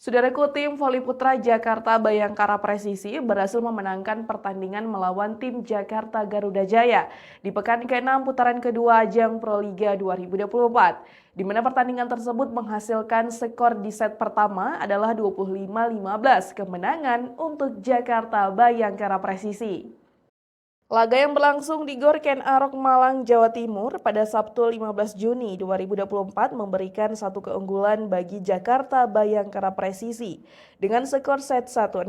Saudaraku, tim voli putra Jakarta Bayangkara Presisi berhasil memenangkan pertandingan melawan tim Jakarta Garuda Jaya di pekan ke-6 putaran kedua ajang Proliga 2024, di mana pertandingan tersebut menghasilkan skor di set pertama adalah 25-15 kemenangan untuk Jakarta Bayangkara Presisi. Laga yang berlangsung di Gor Ken Arok Malang, Jawa Timur pada Sabtu 15 Juni 2024 memberikan satu keunggulan bagi Jakarta Bayangkara Presisi dengan skor set 1-0.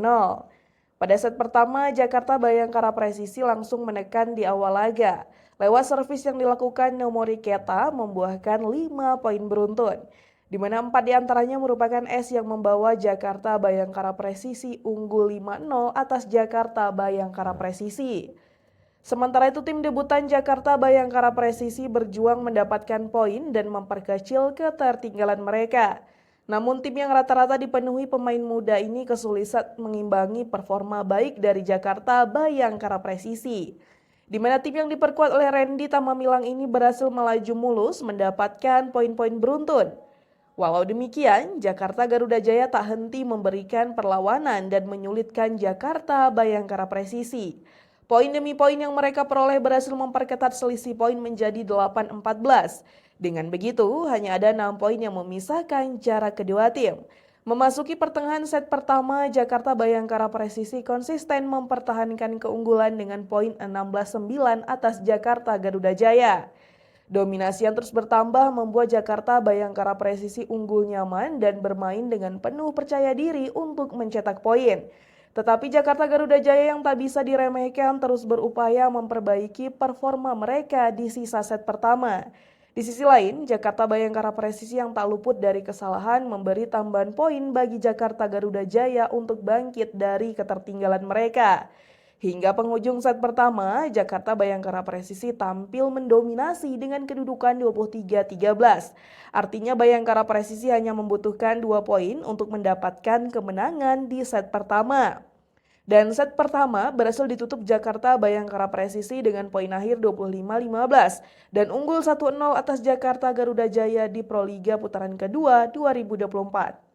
Pada set pertama, Jakarta Bayangkara Presisi langsung menekan di awal laga. Lewat servis yang dilakukan Nomori Keta membuahkan 5 poin beruntun, di mana 4 diantaranya merupakan es yang membawa Jakarta Bayangkara Presisi unggul 5-0 atas Jakarta Bayangkara Presisi. Sementara itu tim debutan Jakarta Bayangkara Presisi berjuang mendapatkan poin dan memperkecil ketertinggalan mereka. Namun tim yang rata-rata dipenuhi pemain muda ini kesulitan mengimbangi performa baik dari Jakarta Bayangkara Presisi, di mana tim yang diperkuat oleh Randy Tamamilang ini berhasil melaju mulus mendapatkan poin-poin beruntun. Walau demikian, Jakarta Garuda Jaya tak henti memberikan perlawanan dan menyulitkan Jakarta Bayangkara Presisi. Poin demi poin yang mereka peroleh berhasil memperketat selisih poin menjadi 8-14. Dengan begitu, hanya ada 6 poin yang memisahkan jarak kedua tim. Memasuki pertengahan set pertama, Jakarta Bayangkara Presisi konsisten mempertahankan keunggulan dengan poin 16-9 atas Jakarta Garuda Jaya. Dominasi yang terus bertambah membuat Jakarta Bayangkara Presisi unggul nyaman dan bermain dengan penuh percaya diri untuk mencetak poin. Tetapi Jakarta Garuda Jaya yang tak bisa diremehkan terus berupaya memperbaiki performa mereka di sisa set pertama. Di sisi lain, Jakarta Bayangkara Presisi yang tak luput dari kesalahan memberi tambahan poin bagi Jakarta Garuda Jaya untuk bangkit dari ketertinggalan mereka. Hingga penghujung set pertama, Jakarta Bayangkara Presisi tampil mendominasi dengan kedudukan 23-13. Artinya Bayangkara Presisi hanya membutuhkan 2 poin untuk mendapatkan kemenangan di set pertama. Dan set pertama berhasil ditutup Jakarta Bayangkara Presisi dengan poin akhir 25-15 dan unggul 1-0 atas Jakarta Garuda Jaya di Proliga putaran kedua 2024.